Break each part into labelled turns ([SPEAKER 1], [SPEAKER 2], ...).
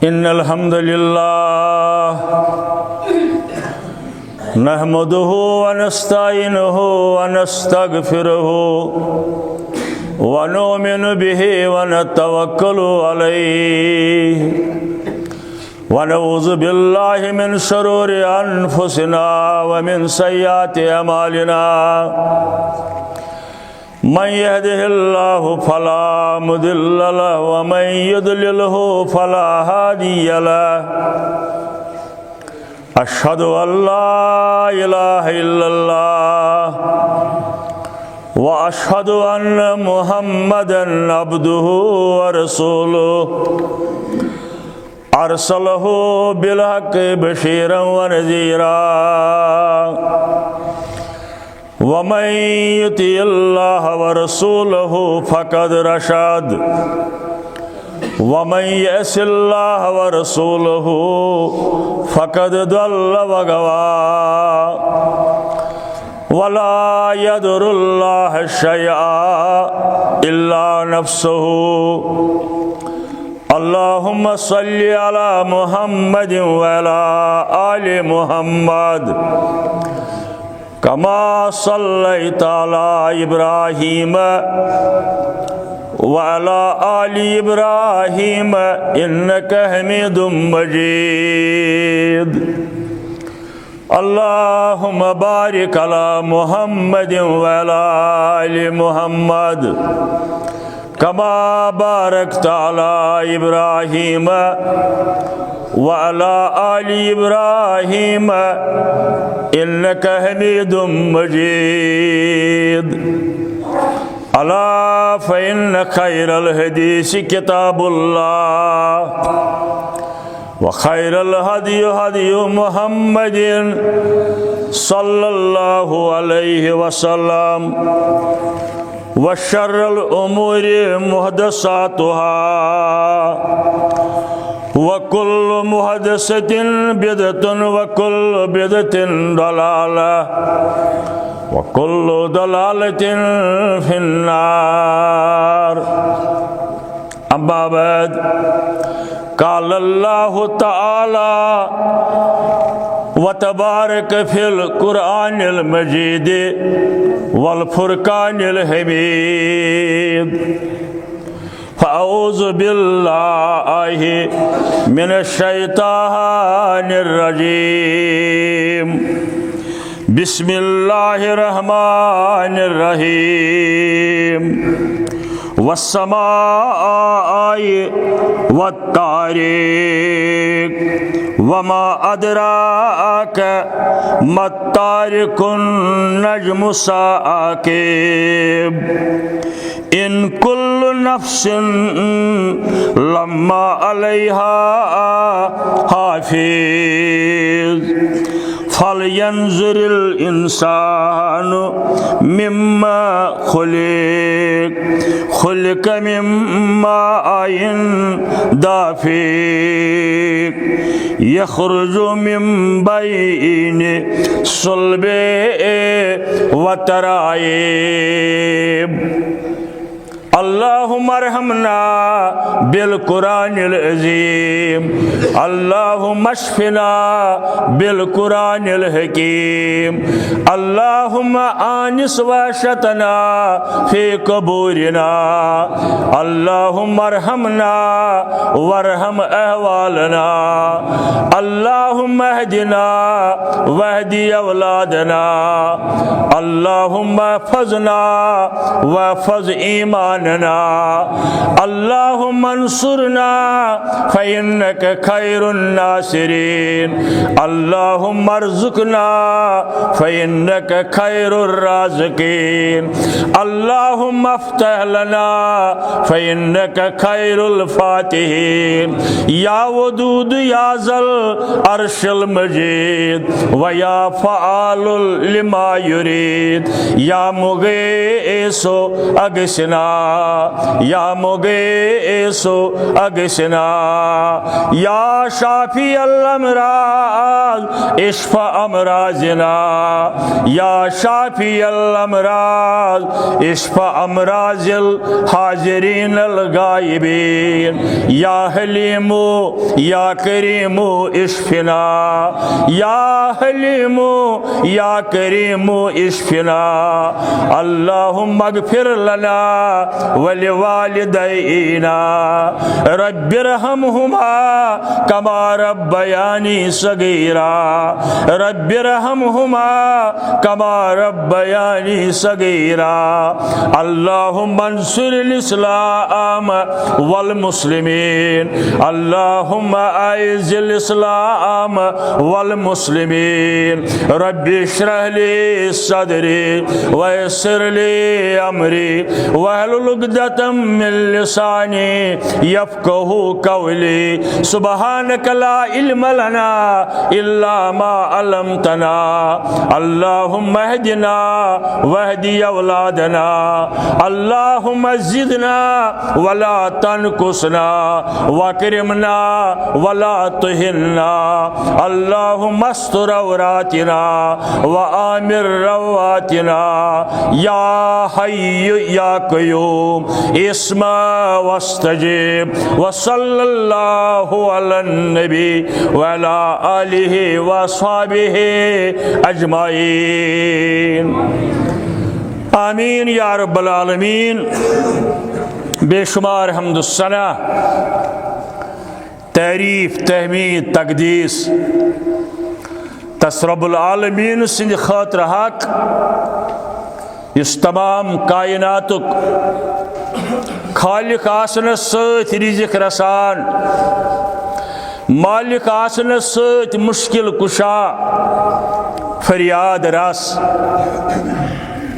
[SPEAKER 1] إن الحمد لله نحمده ونستعينه ونستغفره ونؤمن به ونتوكل عليه ونعوذ بالله من شرور أنفسنا ومن سيئات أعمالنا من يهده الله فلا مضل له ومن يضلله فلا هادي له أشهد أن لا إله إلا الله وأشهد أن محمدًا عبده ورسوله أرسله بالحق بشيرا ونذيرا ومن يطع الله ورسوله فقد رشد ومن يعص الله ورسوله فقد ضل وغوى ولا يضر الله شيئا إلا نفسه اللهم صل على محمد وعلى آل محمد كما صليت على إبراهيم وعلى آل إبراهيم إنك حميد مجيد اللهم بارك على محمد وعلى آل محمد كما باركت على إبراهيم وعلى آل إبراهيم إنك حميد مجيد ألا فإن خير الحديث كتاب الله وخير الهدي هدي محمد صلى الله عليه وسلم وشر الأمور محدثاتها وكل محدثة بدعة وكل بدعة ضلالة وكل ضلالة في النار أما بعد قال الله تعالى وتبارك في القرآن المجيد والفرقان الحميد فأعوذ بالله من الشيطان الرجيم بسم الله الرحمن الرحيم والسماء والطارق وما أدراك ما الطارق النجم الثاقب إن كل نفس لما عليها حافظ فلينظر الإنسان مما خلق من ماء دافق يخرج من بين صلب وترائب اللهم ارحمنا بالقرآن العظيم اللهم اشفنا بالقرآن الحكيم اللهم آنس وحشتنا في قبورنا اللهم ارحمنا وارحم أهوالنا اللهم اهدنا واهدي أولادنا اللهم احفظنا واحفظ إيماننا اللهم انصرنا فإنك خير الناصرين اللهم ارزقنا فإنك خير الرازقين اللهم افتح لنا فإنك خير الفاتحين يا ودود يا ذا العرش المجيد ويا فعال لما يريد يا مغيث أغثنا یا مغیث اغثنا یا شافی الامراض اشفع امراضنا یا شافی الامراض اشفع امراض الحاضرین الغائبین یا حلیم یا کریم اشفنا یا حلیم یا کریم اشفنا اللہم اغفر لنا ولوالدینا رب ارحمہما کما ربیانی صغیرا رب ارحمہما کما ربیانی صغیرا اللہم انصر الاسلام والمسلمین اللہم اعز الاسلام والمسلمین رب اشرح لی صدری ویسر لی امری واحلل عقدۃ من لسانی یفقہوا قولی سبحانک لا علم لنا الا ما علمتنا اللہم اہدنا واہدی اولادنا اللہم زدنا ولا تنقصنا واکرمنا ولا تہنا اللہم استر عوراتنا وآمر رواتنا یا حی یا قیوم اسمع واستجب وصلی اللہ علی النبی وعلی آلہ واصحابہ اجمعین آمین یا رب العالمین۔ بے شمار حمد الثنا تعریف تحمید تقدیس تس رب العالمین سند خاطر حق اس تمام کائناتک خالق آسنس ست رزق رسان مالک آسنس ست مشکل کشا فریاد رس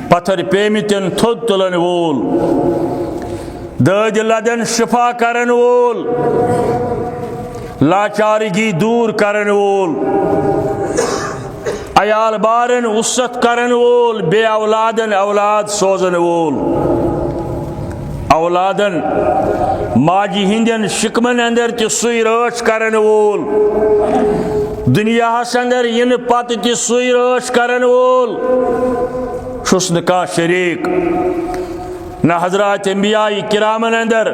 [SPEAKER 1] پتھر پیمتن تھود تلن وول داد لدن شفا کرن وول لاچارگی دور کرن وول عیال بارن وسط کرن وول بے اولادن اولاد سوزن وول اولادن ماجی ہندین شکمن اندر تی سوئی رچ کرن وول دنیا اندر ین پت تی سوئی رچ کرن وول چھس نکا شریک نہ حضرات انبیاء کرامن اندر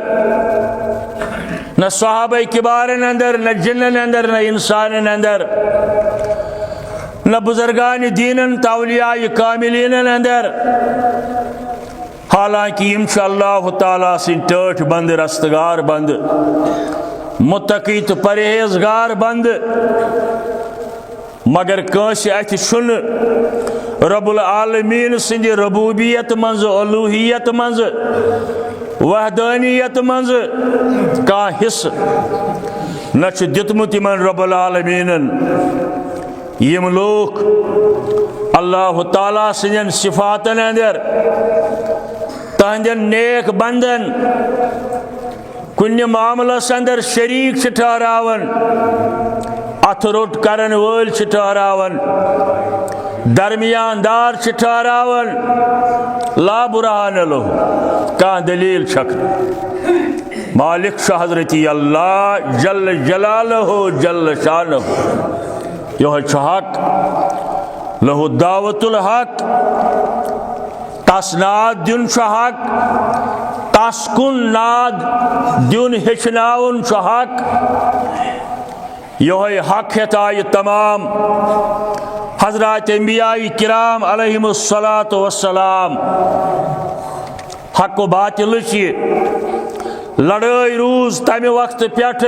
[SPEAKER 1] نہ صحابہ کبارن اندر نہ جنن اندر نہ انسانن اندر نہ بزرگان دینن تولیاء کاملین اندر حالانکہ انشاءاللہ تعالیٰ سن ٹھٹ بند رستگار بند متقی تو پرہیزگار بند مگر کنس اتھ چھن رب العالمین سند ربوبیت منز الوہیت منز وحدانیت منز کا حص نہ دتمت من رب العالمین یم لوگ اللہ تعالیٰ سندین صفاتن اندر تہندین نیک بندن کن معاملس اندر شریک ٹھہراون اتھ روٹ کرن ول ٹھہراون درمیان دار ٹھہراون لا برہان لہ کان دلیل چھک مالک شاہ حضرتی اللہ جل جلالہ جل شانہ یہ حق لہو دعوت الحق تس ناد دن حق تس کن ناد دن ہچناون حق یہ حق ہتائے تمام حضرات انبیاء کرام علیہم الصلاۃ والسلام حق و باطل چی لڑائی روز تمہ وقت پیٹھ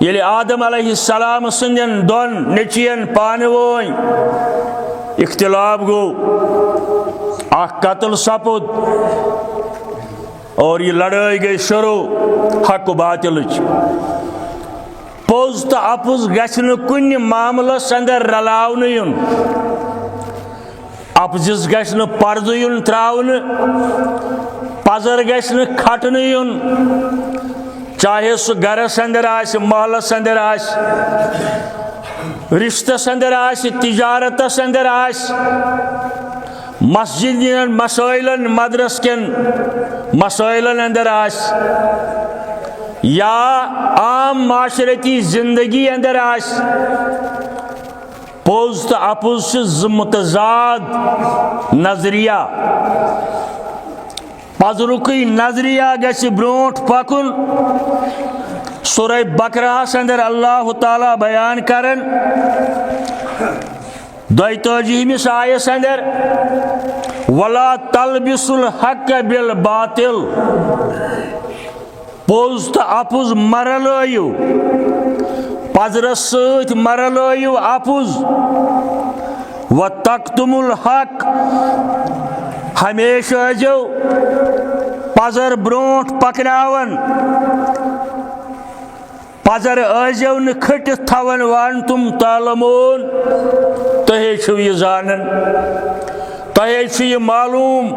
[SPEAKER 1] یلی آدم علیہ السلام سندین دون نچین پان وون اختلاف گو اخ قتل سپد اور یہ لڑائی گئی شروع حق و باطل پوز تو اپز گھن کن معاملس اندر رلاون یون اپزس گھن پردہ یون تراون پزر گھن کھٹن یون چاہے سہ گرس اندر آس محلس اندر آس رشتس اندر آس تجارتس اندر آس مسجد مسائلن مدرس کن مسائلن اندر آس یا عام معاشرتی زندگی اندر آس پوز تو اپوز سے متضاد نظریہ پز رکی نظریہ گژھِ برونٹ پکن سورہ بقرہ اندر اللہ تعالیٰ بیان کرن 42 آیس اندر ولا تلبسوا الحق بالباطل پوز تو اپوز مرلائیو پزرس ست مرلائیو اپوز وتکتموا الحق ہمیشہ جو پزر برونٹ پکناون پزر ازو ن کھٹت تھون وانتم تعلمون تہے چھو یہ زانن تہے چھو یہ معلوم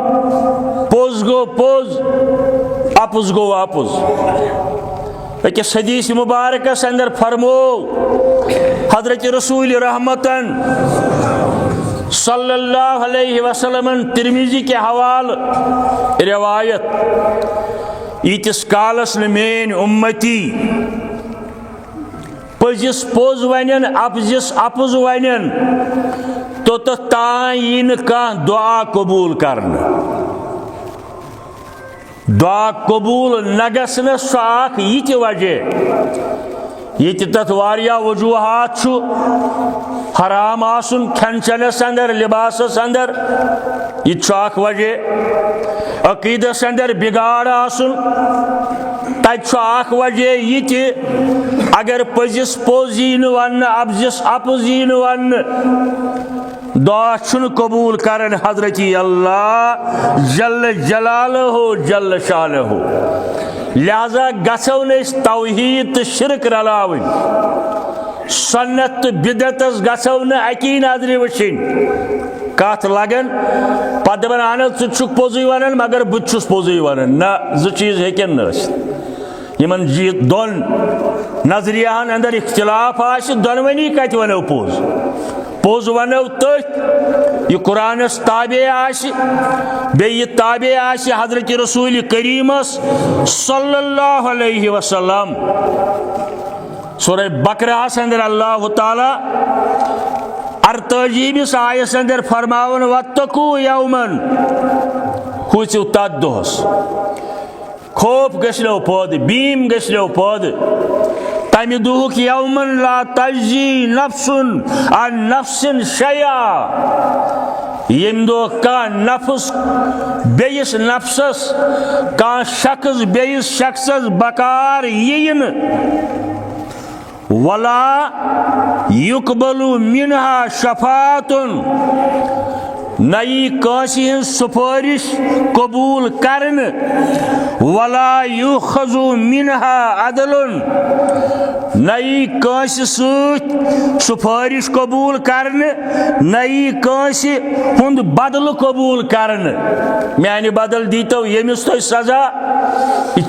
[SPEAKER 1] پوز گو پوز اپوز گو اپوز لیکن حدیث مبارکہ اندر فرمو حضرت رسول رحمتن صلی اللہ علیہ وسلم ترمیزی کے حوال روایت ایتس کالس مین امتی پزس پوز ونن اپزس اپز ونن تو تان کان دعا قبول کرن دعا قبول نگسن ساک یہ وجہ یہ تت واریا وجوہات چھو حرام آسن کھن چنس اندر لباسس اندر یہ چاک وجہ عقیدس اندر بگاڑ آسن تت چاک وجہ یہ اگر پزس پوزین ون ابزس اپزین ون دعا چھن قبول کرن حضرت اللہ جل جلالہ جل شانہ لہذا گھو نس توحید تو شرک رلاون سنت تو بدعتس گھو اکی نظر وچن کت لگن پتہ دپن اہن ژٕ پوزی ونان مگر بہٕ پوزی ونان نہ زٕ چیز ہیکن یمن دون نظریہن اندر اختلاف آسہِ دونونی کتہ ونو پوز پوز ونو تتھ یہ قرآنس تابع آسہِ بیٚیہِ تابع آسہِ حضرت رسول کریمس صلی اللہ علیہ وسلم سورہ بقرہ اندر اللہ تعالیٰ 48 آیس اندر فرماون واتقوا یومن کھوژِو تتھ دۄہس خوف گژھنو پٲدٕ بیٖم گژھنو پٲدٕ تمہ دُہُک یومن لا تجزی نفسن عن نفسن شیئا یم دۄہ کانٛہہ نفس بیٚیِس نفسس کانٛہہ شخص بیٚیِس شخصس بکار یِیہِ نہٕ ولا یقبل منہا شفاعتن نئی کانسی ہن سفارش قبول کرن ولا یؤخذ منہا عدل نئی کانسی سوت سفارش قبول کرن نئی کانسی ہند بدل قبول کرن میانی بدل دیتو یمس تو سزا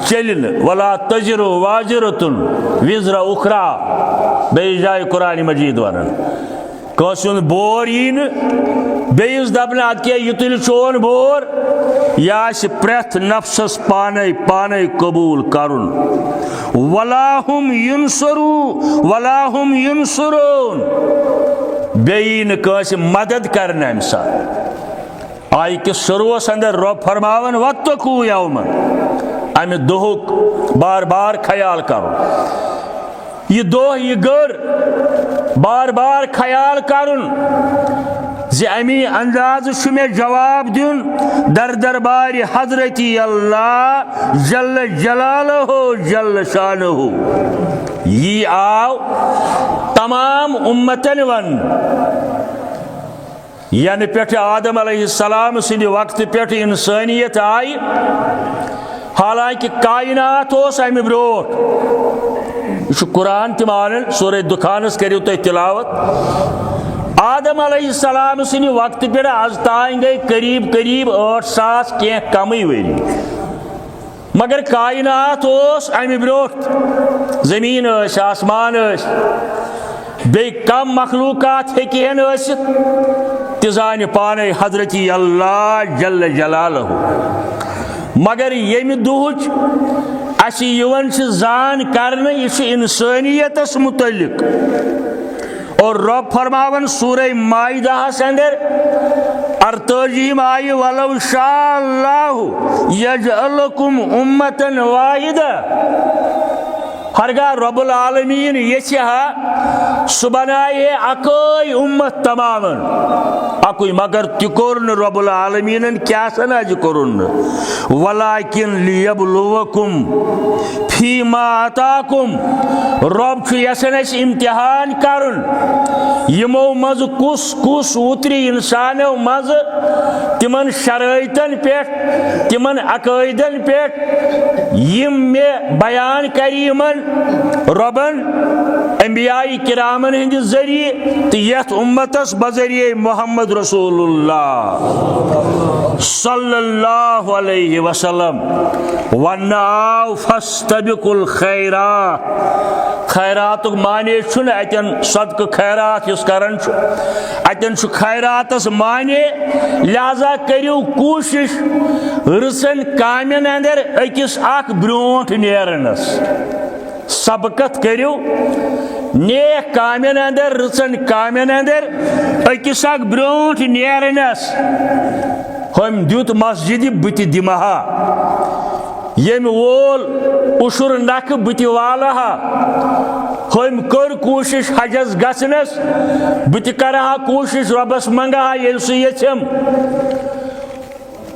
[SPEAKER 1] چلن ولا تزر واجرتن وزر اخرى بیس جائے قرآن مجید ونن کانسی ہند بور ین بیس دپن اد کیا یہ تل چون بور یا پریت نفسس پانے پانے قبول کرن ولا هم ينصرون بین کانس مدد کرنا امہ سات آئی کہ شروعس اندر رب فرماون واتقوا یومن امہ دہک بار بار خیال کرو یہ دہ یہ گر بار بار خیال کرن زِ امی انداز چھُ مےٚ جواب دیُن در دربار حضرت اللہ جل جلالہ جل شانہ یہ آو تمام امتن ون یعنی پیٹھ آدم علیہ السلام سندِ وقت پیٹھ انسانیت آئی حالانکہ کائنات اوس امہِ برونٹھ یہ چھُ قرآن تہِ مانن سورہ دُخانس کٔرِو تُہۍ تلاوت آدم علیہ السلام سن وقت پہ آز تان گئی قریب قریب 8,000 کی کمی وری مگر کائنات اس امہ بروٹ زمین آسمان بے کم مخلوقات ہیکہن ٲسِتھ تہِ زانہِ پانے حضرت اللہ جل جلالہ مگر ییٚمہِ دُہٕچ اَسہِ یِوان چھِ زان کرنہٕ یہِ چھُ اِنسٲنیتس متعلق اور رب فرماون سورہ مائدہس اندر 48 آیہِ وَلَوْ شَاءَ اللّٰهُ يَجْعَلَكُمْ أُمَّةً وَاحِدَةً ہرگاہ رب العالمین یژھِ ہا سُہ بنایہِ اکٲے اُمت تمامن اکُے مگر تہِ کوٚر نہٕ رب العالمیٖنن کیٛاہ سا نہ کوٚرُن نہٕ وَلَٰكِن لِيَبْلُوَكُمْ فِيمَا آتَاكُمْ رب چھُ یژھان اَسہِ اِمتِحان کرُن یِمو منٛزٕ کُس کُس وُترِ اِنسانو منٛزٕ تِمن شرٲیطن پٮ۪ٹھ تِمن عقٲیدن پٮ۪ٹھ یِم مےٚ بیان کرِ یِمن رۄبن انبیاء کرامن ہٕنٛدِ ذٔریعہٕ تہٕ یتھ اُمتس بذریعہ محمد رسول اللہ صلی اللہ علیہ وسلم وننہٕ آو فاستبقوا الخیرات خیراتُک معنی چھُنہٕ اتٮ۪ن صدقہٕ خیرات یُس کران چھُ اتٮ۪ن چھُ خیراتس معنی لہذا کٔرِو کوٗشش رٕژن کامٮ۪ن اندر أکِس اکھ برٛونٛٹھ نیرنس سبقت کٔرِو نیک کامٮ۪ن اندر رٕژن کامٮ۪ن اندر أکِس اکھ برٛونٛٹھ نیرنس ہُمۍ دیُت مسجدِ بہٕ تہِ دِمہٕ ہا ییٚمہِ وول اُشُر نکھٕ بہٕ تہِ والہٕ ہا ہُمۍ کٔر کوٗشش حجس گژھنس بہٕ تہِ کرٕ ہا کوٗشش رۄبس منگہٕ ہا ییٚلہِ سُہ یژھم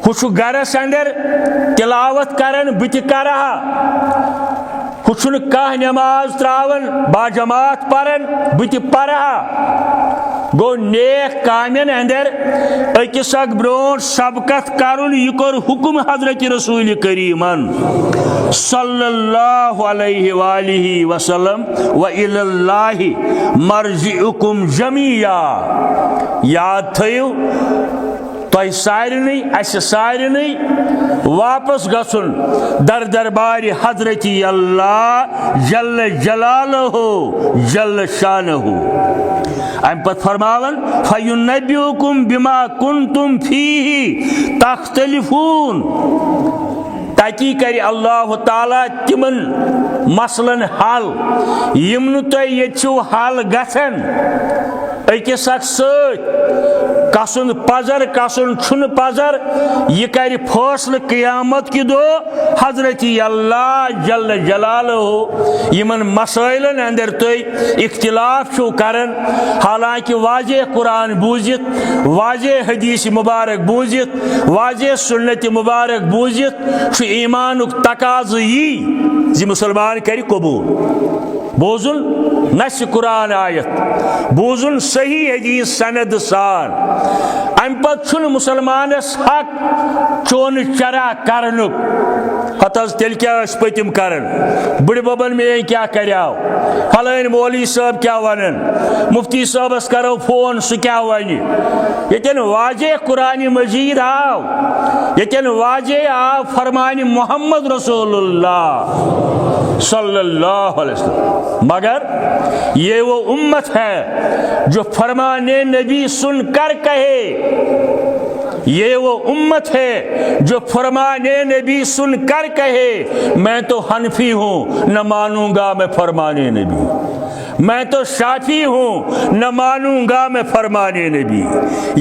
[SPEAKER 1] ہُہ چھُ گرس اندر تلاوت کران بہٕ تہِ کرٕ ہا ہُہ چھُنہٕ کانٛہہ نٮ۪ماز تراوان باجماعت پران بہٕ تہِ پرٕ ہا گوٚو نیک کامٮ۪ن اندر أکِس اکھ برٛونٛٹھ سبقت کرُن یہِ کوٚر حُکم حضرت رسول کریٖمن صلی اللہ علیہ وآلہ وسلم وإلی اللہ مرجعکم جمیعا یاد تھٲیِو تۄہہِ سارنٕے اَسہِ سارنٕے واپس گژھُن در دربارِ حضرت اللہ جل جلالہ جل شانہ امہِ پتہٕ فرماون فَیُنَبِّئُکُم بِما کُنتُم فیہ تختلفون تتی کرِ اللہ تعالیٰ تِمن مسلن حل یِم نہٕ تۄہہِ ییٚتہِ چھِو حل گژھان أکِس اکھ سۭتۍ کسُن پزر کسُن چھُنہٕ پزر یہِ کرِ فٲصلہٕ قیامت کہِ دۄہ حضرت اللہ جل جلالہ یِمن مسٲیلن اندر تُہۍ اختلاف چھِو کران حالانکہ واضح قرآن بوٗزِتھ واضح حدیث مبارک بوٗزِتھ واضح سنت مبارک بوٗزِتھ چھُ ایٖمانُک تقاضہٕ یی زِ مُسلمان کرِ قبوٗل بوزن نص قرآن آیت بوزن صحیح حدیث سند سان ام پتہٕ چھُنہٕ مسلمانس حق چون چرا کرنُک ہتہٕ حظ تیٚلہِ کیٛاہ ٲسۍ پٔتِم کران بٕڈِ ببن میٲنۍ کیٛاہ کریاو فلٲنۍ مولوی صٲب کیٛاہ ونن مفتی صٲبس کرو فون سُہ کیٛاہ ونہِ ییٚتٮ۪ن واضح قرآنِ مجیٖد آو ییٚتٮ۪ن واضح آو فرمانہِ محمد رسول اللہ صلی اللہ علیہ وسلم مگر یہ وہ امت ہے جو فرمانے نبی سن کر کہے یہ وہ امت ہے جو فرمانے نبی سن کر کہے میں تو حنفی ہوں نہ مانوں گا میں فرمانے نبی میں تو شافی ہوں نہ مانوں گا میں فرمانے نبی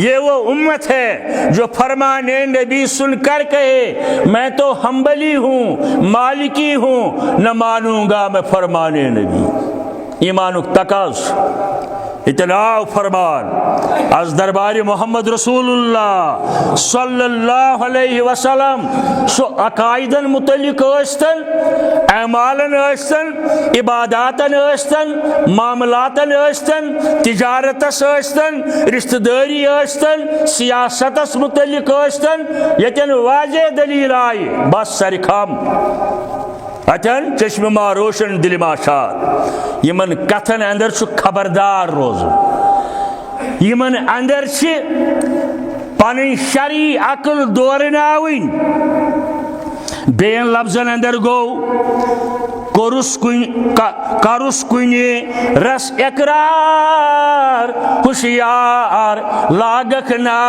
[SPEAKER 1] یہ وہ امت ہے جو فرمانے نبی سن کر کہے میں تو حنبلی ہوں مالکی ہوں نہ مانوں گا میں فرمانے نبی ایمانک تقاض اتناع فرمان از دربار محمد رسول اللہ صلی اللہ علیہ وسلم سو عقائدن متعلق ٲسۍتن اعمالن ٲسۍتن عباداتن ٲسۍتن معاملاتن ٲسۍتن تجارتس ٲسۍتن رشتہ دٲری ٲسۍتن سیاستس متعلق ٲسۍتن ییٚتٮ۪ن واضح دلیٖل آیہِ بس سرِ کھم اتن چشمہ ما روشن دل ما شاد یمن کتھن اندر چھُ خبردار روزُن یمن اندر چھِ پنٕنۍ شرعی عقل دورناوٕنۍ بیٚین لفظن اندر گوٚو کرس کنی رس اقرار ہوشیار لاگک نا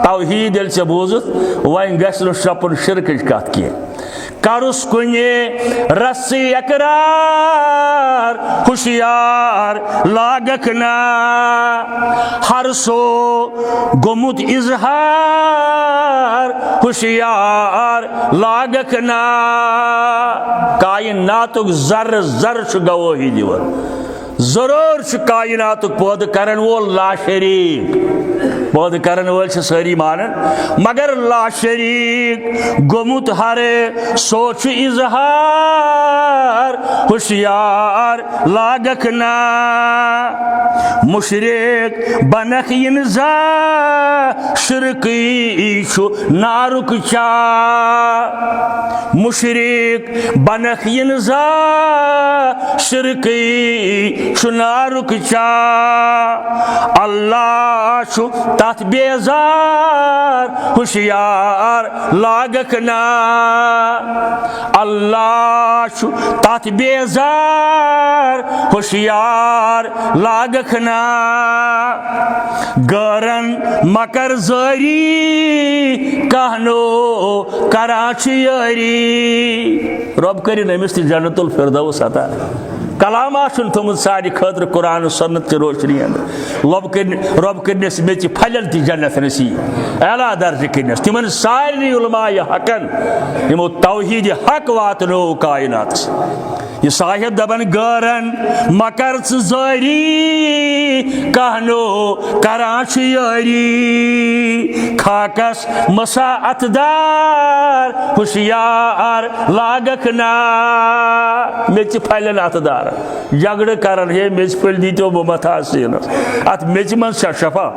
[SPEAKER 1] توحید یل ژے بوزت وۄنۍ گژھِ نہٕ شپُن شرکٕچ کتھ کینٛہہ کرس کنی رس اقرار ہوشیار لاگک نا ہر سو گومت اظہار ہوشیار لاگک نا کائناتک ذر ذر گواہی دیوان ضرور کائناتک پود کرن وول لا شریک پود کرن وول ساری مانن مگر لا شریک گومت ہر سوچ اظہار ہوشیار لاگک نا مشرک بنک ینزا شرکی چھو نارک چا مشرک بنک ینزا شرکی چھو نارک چا اللہ چھو تات بیزار ہوشیار لاگک نا اللہ چھو تات بیزار ہوشیار لاگک نا گرن مکر زری کہنو کراچی یاری رب کرین امس تہ جنت الفردوس عطا کلامہ چھن تھومت سارے خاطر قرآن و سنت کی روشنی اندر رب کرنس میچ پھلن تہ جنت نصیب اعلیٰ درجہ کرنس تمن سارے علماء حقن یمو توحید حق واتنو کائنات یہ صاحب دبن گرن مکر زری کہنو کراچ یاری خاکس مساعت دار ہوشیار لاگک نا میچ پھلن ات دار جگڑ کرن ہے میچ پھل دیتو بہ متھا سینس ات میچ من شفا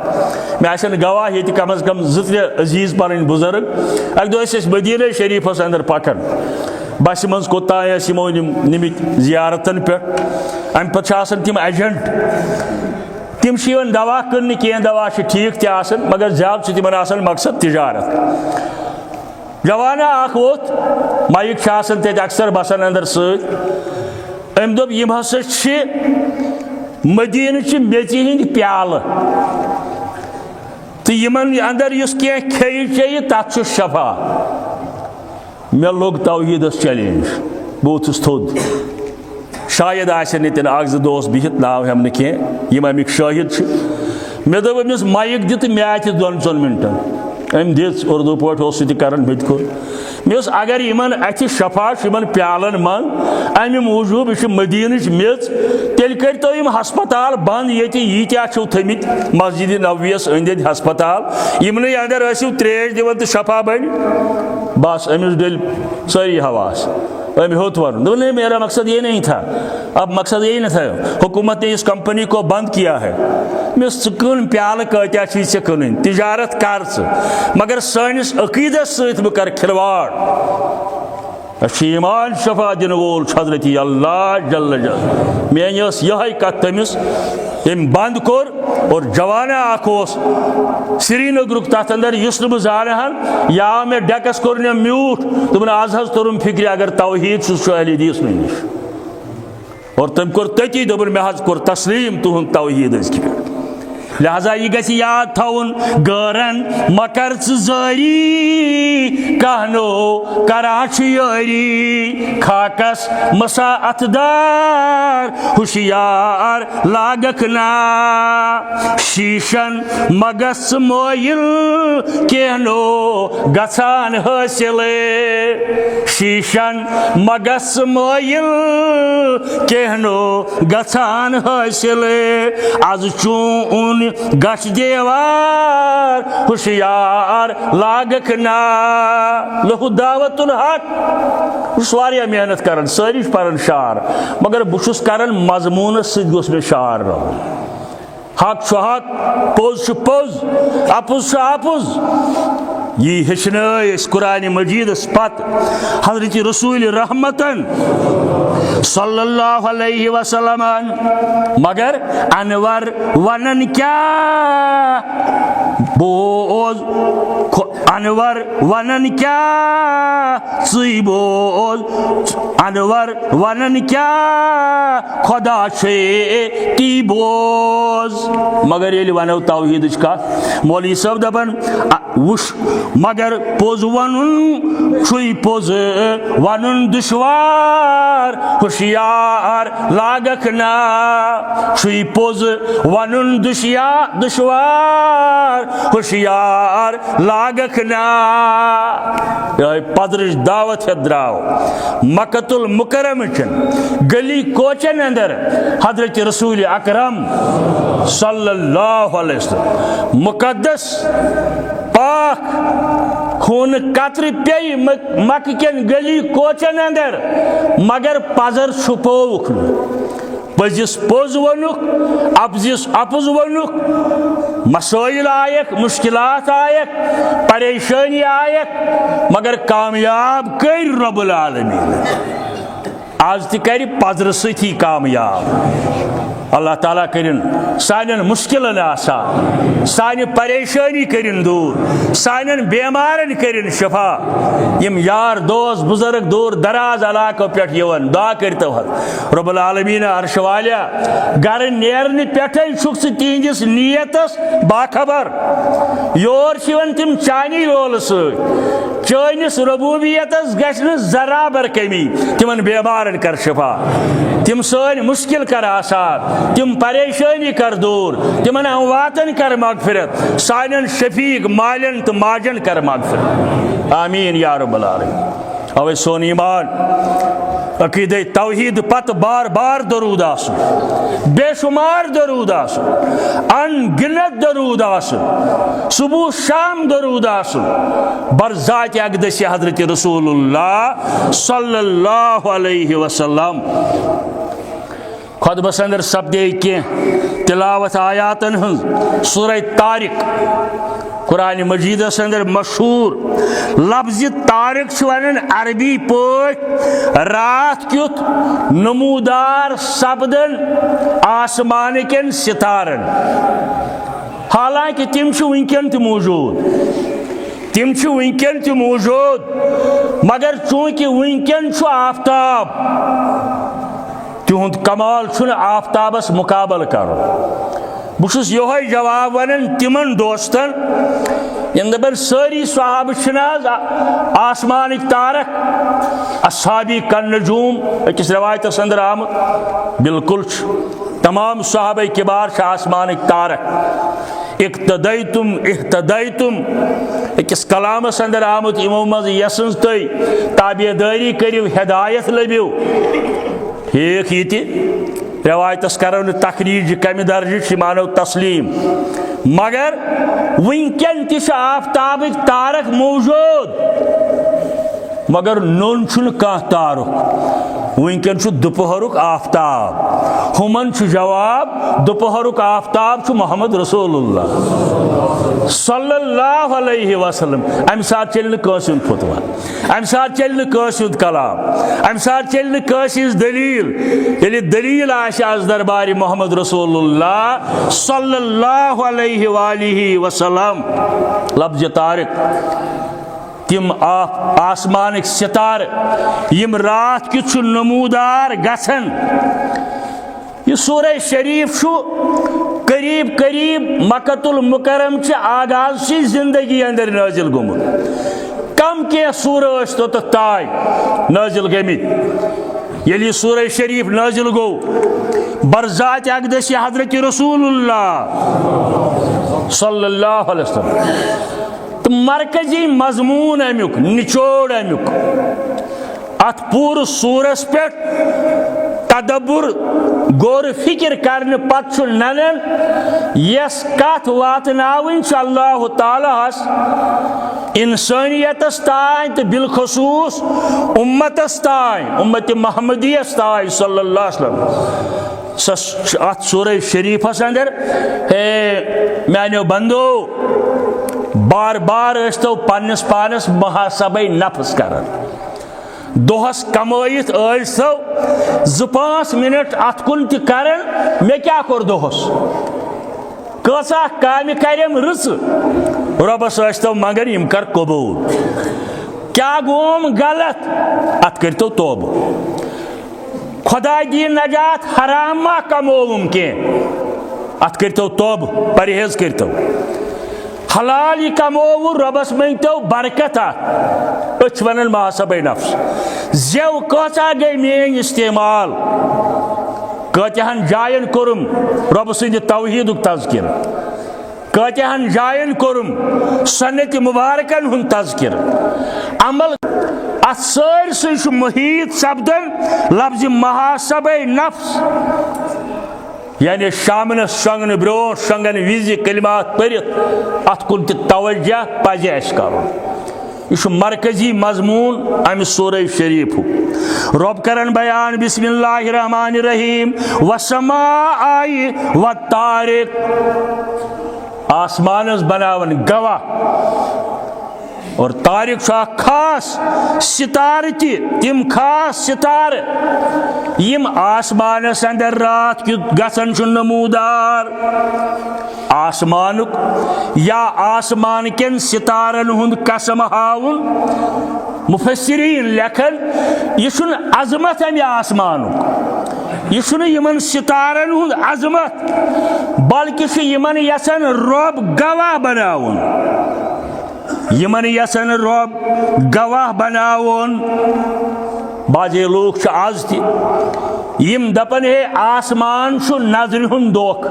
[SPEAKER 1] میں آسن گواہ یہ کم از کم زٕ عزیز پنن بزرگ اک دۄہ ٲسۍ أسۍ مدینہ شریفس اندر پکان بس من کوتاہ یمو نمت زیارتن پہ ام پتہ تم ایجنٹ تم دوا کن کی دوا ٹھیک تہ مگر زیادہ تمن مقصد تجارت جوانہ اخ ووت مائک تت اکثر بسان اندر ست ام دپ یم ہسا مدینہ میژِ ہند پیالہ تو یمن اندر اس کی کھیہ چیہ تک شفا مے لوگ توحیدس چیلنج بہت تھود شاید آسن یتن اخ زٕ دۄہ بہت ناو ہم نہ کینٛہہ یم امیک شاہد مے دوٚپ أمِس مایک دِ تہٕ مےٚ آیہِ تہِ 2-3 منٹن أمۍ دِژ اردو پٲٹھۍ اوس سُہ تہِ کران مےٚ تہِ کوٚر مےٚ اوس اگر یمن اتھِ شفا چھُ یمن پیالن من امہِ موٗجوٗب یہِ چھُ مدیٖنٕچ میٚژ تیٚلہِ کٔرۍتو یِم ہسپتال بنٛد ییٚتہِ ییٖتیٛاہ چھِو تھٲمٕتۍ مسجدِ نبویَس أنٛدۍ أنٛدۍ ہسپتال یِمنٕے اندر ٲسِو ترٛیش دِوان تہٕ شفا بنہِ بس امس ڈل ساری حواس ام ہوت ون نہیں میرا مقصد یہ نہیں تھا اب مقصد یہی نہ تھا حکومت نے اس کمپنی کو بند کیا ہے مس کن پیالہ کتیا چھ ژے کٕنٕنۍ تجارت کر مگر سٲنِس عقیدس سۭتۍ مہ کر کھلواڑ ایمان شفا دن وول حضرت اللہ جل جل میٲنۍ ٲس یِہے کتھ تٔمِس یم بند کور اور جوانہ اخ سری نگرک تر اندر اس بہ زانہن یا مے ڈیکس کور میوٹ دن آز حض ترم فکر اگر توحید اہل حدیث نش اور تم کور تتی دن مے حض کور تسلیم تہند توحید پہ لہذا یہ گژھِ یاد تھاون گرن مکر زری کہنو کراچ یاری خاکس مساعت دار ہوشیار لاگک نا شیشن مگس مویل کہنو گژھان حاصل شیشن مگس مویل کہنو گژھان حاصل آز چون گش دیوار ہوشیار لاگک نا لہو دعوت الحق واریاہ محنت کران ساری پران شعر مگر بہس کران مضمونس ست گوس مے شعر رہن حق چھ حق پوز چھ پوز اپز چھ اپز یہ ہچنائے اس قرآن مجید پت حضرت رسول رحمتن صلی اللہ علیہ وسلم مگر انور ونن کیا بوز انور ونن کیا ژٕے بوز انور ونن کیا خدا چھے تی بوز مگر ییٚلہِ ونو توحیدٕچ کتھ مولوی صٲب دپان وٕچھ مگر پوٚز ونُن چھُے پوٚز ونُن دُشوار ہوشیار لاگکھ نا چھُے پوٚز ونُن دُشوار ہوشیار لاگکھ نا پدرٕچ دعوت ہیتھ درٛاو مکۃ المکرم چن گلی کوچن اندر حضرت رسول اکرم صلی اللہ علیہ وسلم مقدس پاک خون قطر پی مکہ کن گلی کوچن اندر مگر پزر چھپوک پزس پوز ونک اپزس اپز ونک مسائل آیک مشکلات آیک پریشانی آیک مگر کامیاب کر رب العالمین آج تہ کر پزر ستی کامیاب اللہ تعالیٰ کرن سانن مشکلن آسان سانہ پریشانی کرن دور سانن بیمارن کرن شفا یم یار دوست بزرگ دور دراز علاقوں پہ یون دعا کرتو حض رب العالمین عرش والیا گر نیرن پہ چھ تہندس نیتس باخبر یور تم چانی رول ست چانس ربوبیتس گھس ذرا کمی تمن بیمارن کر شفا تم سن مشکل کر آسان تم پریشانی کر دور تمن امواتن کر مغفرت سانن شفیق مالن تو ماجن کر مغفرت آمین یا رب العالمین اوے سون ایمان عقیدہ توحید پت بار بار درود آسن بے شمار درود آسن ان گنت درود آسن صبح شام درود آسن بر ذات اقدس حضرت رسول اللہ صلی اللہ علیہ وسلم خطبس اندر سپدے کی تلاوت آیاتن ہز سورہ طارق قرآن مجید اندر مشہور لفظ طارق ونن عربی پوٹ رات کیت نمودار سپدن آسمان کن ستارن حالانکہ تم ونکن تہ موجود مگر چونکہ ونکن آفتاب تہد کمال چھن آفتابس مقابل کر بس یہ جواب ونن تمن دوستن یم دپن ساری صحابہ چھناز آسمانک تارک اصحابی کن نجوم اکس روایتس اندر آمد بالکل تمام صحابہ کبار آسمانک تارک اقتدیتم اہتدیتم اکس کلامس اندر آمد یمو مز یسن تھی تابع داری کریو ہدایت لبیو ٹھیک یہ روایتس کرو تخریج کم درجہ مانو تسلیم مگر ونکن تہ آفتابک تارک موجود مگر نون چھن کانٛہہ تارک ونکن دوپہرک آفتاب ہمن جواب دوپہرک آفتاب محمد رسول اللہ صلی اللہ علیہ وسلم ام سات چل نسن فتوا ام سات چل نسن کلام ام سات چل نس دلیل یل دلیل آز دربار محمد رسول اللہ صلی اللہ علیہ وآلہ وسلم لفظ طارق تم آسمانک ستار یم رات کت نمودار گھن یہ سورہ شریف قریب قریب مکۃ المکرم چہ آغاز چی زندگی اندر نازل گومت کم کی سورہ توت تائے نازل گمت یلی سورہ شریف نازل گو برذات اقدس حضرت رسول اللہ صلی اللہ علیہ وسلم تو مرکزی مضمون امیک نچوڑ امیک ات پور سورس پہ تدبر غور فکر کرنے پت ننن یس کت واتناون اللہ تعالیٰ انسانیتس تائیں تو بالخصوص امتس تائیں امت محمدیس تائیں صلی اللہ علیہ وسلم ات سورہ شریفس اندر میانو بندو بار بار تو پنس پانس محاسبہ نفس کران دہس کمائت تو 2-5 منٹ ات کن تہ کران مے کیا کور دہس کسا کام کرم رس ربس تو مگر یم کر قبول کیا گوم غلط ات کرتو توبہ خدا دی نجات حرام ما کموم کی ات کرتو توبہ پرہیز کرتو حلال یہ کمو ربس منگتو برکت ات ونن محاسبہ نفس زیو کچا گئی مین استعمال کتہن جائن کرم رب سند توحید تذکر کتہن جائن کرم سنت مبارکن ہن تذکر عمل ات سرس محیط سپدن لفظ محاسبہ نفس یعنی شامنس شنگن برو شنگن وز کلمات پرت ات کن توجہ پزِ اس کرن یہ مرکزی مضمون ام سورہ شریف رب کرن بیان بسم اللہ الرحمن الرحیم والسماء والطارق آسمانس بناون گواہ اور طارق شاہ خاص ستارہ تم خاص ستارہ یم آسمانس اندر رات کی گسن نمودار آسمانک یا آسمان کن ستارن ہند قسم ہاون مفسرین لکھن یہ عظمت امی آسمانک یہ یمن ستارن ہند عظمت بلکہ یمن یسن رب گواہ بناون یمن یسن رب گواہ بناون بعضے لوگ آز تہ یم دپن ہے آسمان نظر ہند دوکھ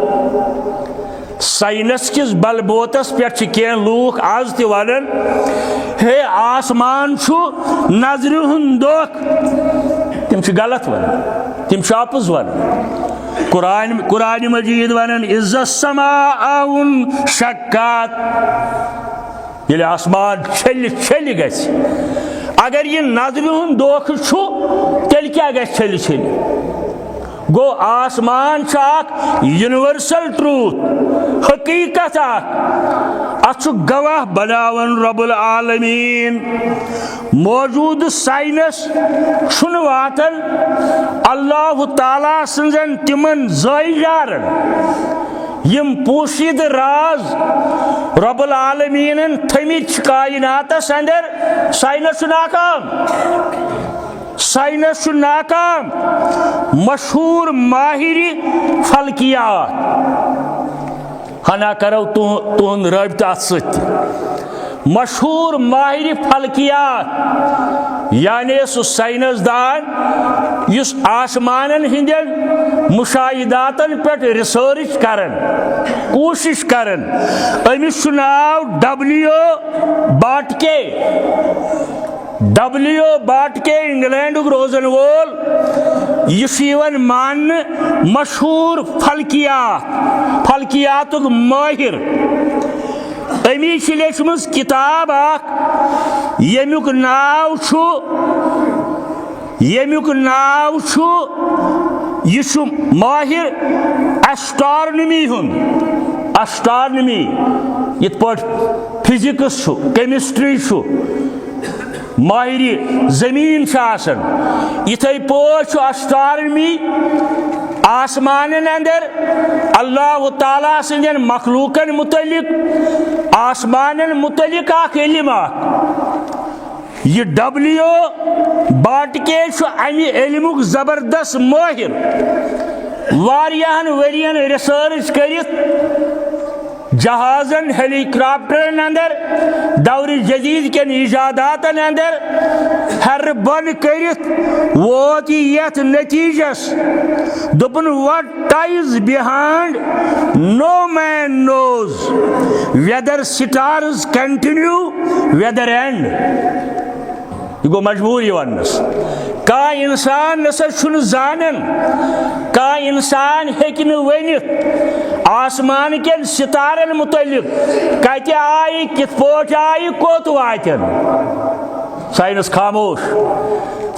[SPEAKER 1] سائنس کس بل بوتس پہ کی لوگ آز تہ ونان ہے آسمان نظر ہند دوکھ تم غلط ونان تم اپز ونان قرآن مجید ونان اذا السماء انشقت یل آسمان چھل گژھِ اگر یہ نظر ہند دھوکہ تیل کیا گژھِ چھل گو آسمان اخ یونیورسل ٹروت حقیقت ات گواہ بناون رب العالمین موجود سائنس واتن اللہ تعالیٰ سنزن تمن زائجارن یم پوشید راز رب العالمین تھمت کائناتس اندر سائنس ناکام سائنس ناکام مشہور ماہر فلکیات ہنا کرو تہند رابطہ ات ست مشہور ماہر فلکیات یعنی سہ سائنس دان اس آسمانن ہندین مشاہداتن پہ ریسرچ کرن کوشش کرن امس ناو ڈبلیو باٹکے انگلینڈ روزن وول یہ مان مشہور فلکیات ماہر امی لیچم کتاب یمیک ناو یہ ماہر ایسٹرانومی یت پہ فزکس کیمسٹری ماہر زمین اتھے پہ ایسٹرانومی آسمان اندر اللہ تعالیٰ سندین مخلوقن متعلق آسمان متعلق علم یہ ڈبلیو باٹکے امی علمک زبردست ماہر واریاہن ورین ریسرچ کرت جہازن ہیلی کاپٹرن اندر دور جدید کن ایجاداتن اندر ہر بن کرت ووت یت نتیجس دپن what ties behind no man knows whether stars continue whether end یہ گو مجبوری ونس کا انسان نسا چھن زانن کا انسان ہیکن ونت آسمان کن ستارن متعلق کت آئی کت پوٹ آئی کوت واتن سائنس خاموش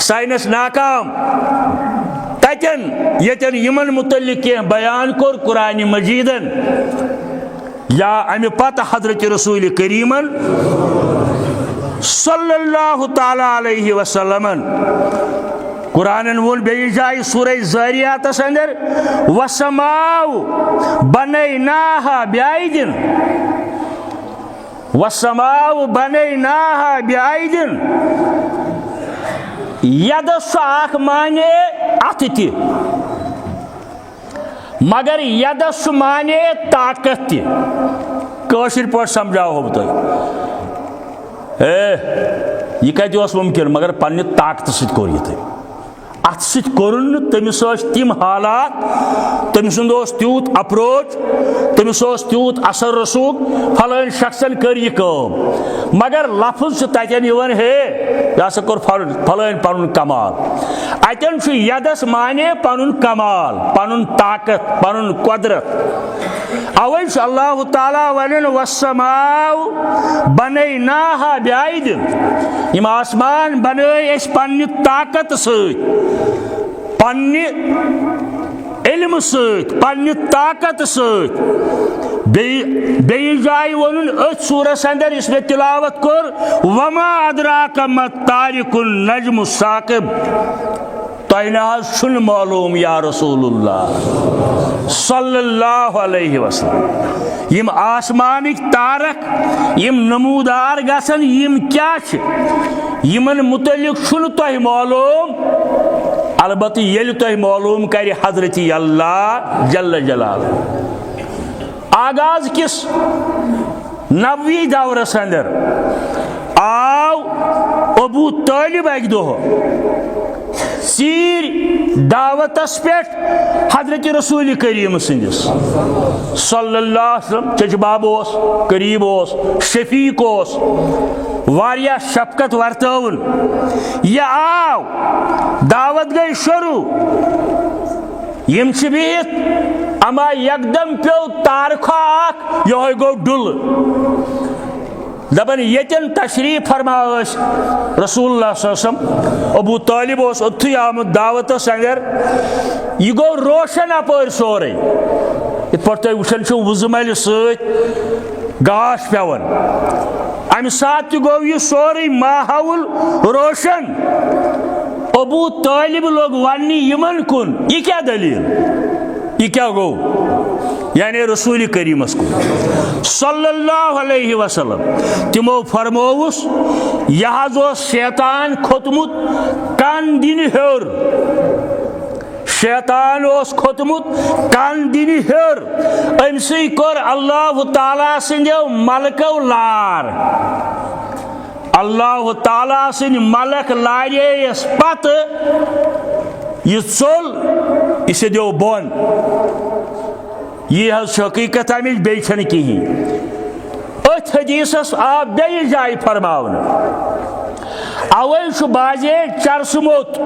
[SPEAKER 1] سائنس ناکام تتن یتن یمن متعلق کی بیان کور قرآن مجیدن یا امی پتہ حضرت رسول کریمن صلی اللہ تعالی علیہ وسلم قرآن وول بی جائے سورہ زاریات اندر وسماء بنیناها بعید والسماء بنيناها بأيد ید اخ مانے ات تہ مگر ید مانے طاقت تہ کاشر پہ سمجھاو بہ تہ یہ کتہ اوس ممکن مگر پنہ طاقت سۭتۍ کوٚر یہ تٔمۍ ات سۭتۍ کوٚرُن نہٕ تٔمِس ٲسۍ تِم حالات تٔمۍ سُنٛد اوس تیوٗت اپروچ تٔمِس اوس تیوٗت اثر رسوٗخ فلٲنۍ شخصن کٔر یہِ کٲم مگر لفظ چھُ تتٮ۪ن یِوان ہے یہِ ہسا کوٚر فلٲنۍ پنُن کمال اتٮ۪ن چھُ یدس مانے پنُن کمال پنُن طاقت پنُن قدرت اوے چھُ اللہ تعالیٰ ونان والسماء بنيناها بأيد یِم آسمان بنٲے أسۍ پننہِ طاقت سۭتۍ پننہِ علم سۭتۍ پننہِ طاقت سۭتۍ بیٚیہِ جایہِ ووٚنُن أتھۍ سوٗرس اندر یُس مےٚ تلاوت کوٚر وما ادراک ما الطارق النجم الثاقب تۄہہِ نہ حظ چھُنہٕ معلوٗم یا رسول اللہ صلی اللہ علیہ وسلم یم آسمانٕکۍ تارک یم نمودار گژھن یم کیاہ چھِ یمن متعلق چھُنہٕ تۄہہِ معلوٗم البتہ ییٚلہِ تۄہہِ معلوٗم کرِ حضرت اللہ جل جلالہ آغاز کس نبوی دورس اندر آو ابو طالب اکہ دۄہ ژیٖرۍ دعوتس پٮ۪ٹھ حضرت رسول کریم سندس صلی اللہ علیہ وسلم چچ باب اوس قریب اوس شفیق اوس واریاہ شفقت ورتاون یہ آو دعوت گئی شروع یم چھ بہت اما یکدم پیو تارکھا اکھ یہ گو ڈل دپان یتن تشریف فرما رسول اللہ صلی اللہ علیہ وسلم ابو طالب اس اتھی آمد دعوتس اندر یہ گو روشن اپر سورے ات پہ تھی وچان چھو وزمل ست گاش پیون امہ سات گو یہ سورے ماحول روشن ابو طالب لوگ ونی یمن کن یہ کیا دلیل یہ کیا گو یعنی رسول کریمس کو صلی اللہ علیہ وسلم تمو فرموس یہ حظ شیطان کھوتمت کان دن ہیور شیطان اس کھوتمت کان دن ہیور ام سی کور اللہ تعالیٰ سندیو ملکو لار اللہ تعالیٰ سند ملک لارے اس پت یہ ژول اسے دیو بون یہ حقیقت امچ بیچن کہین ات حدیثس آ بیٚیہِ جایہِ فرماون اوے چھُ بازے چرسمت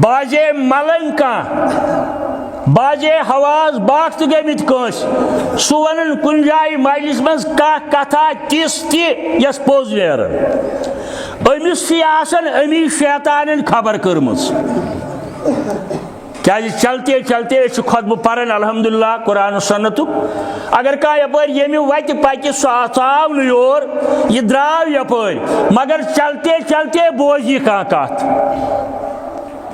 [SPEAKER 1] بازے ملن کانٛہہ بازے حواس باق تہِ گٔمٕتۍ کٲنٛسہِ سُہ ونان کُنہِ جایہِ مجلس منٛز کانٛہہ کتھا تِژھ تہِ یۄس پوٚز نیران أمِس چھِ آسان امی شیطانن خبر کٔرمٕژ کیا چلتے چلتے خطبہ پران الحمدللہ قرآن و سنت اگر کھانا یپر یمہ وتہ پکہ سہ ژاو نہ یور یہ درٛاو یپر مگر چلتے چلتے بوز یہ کت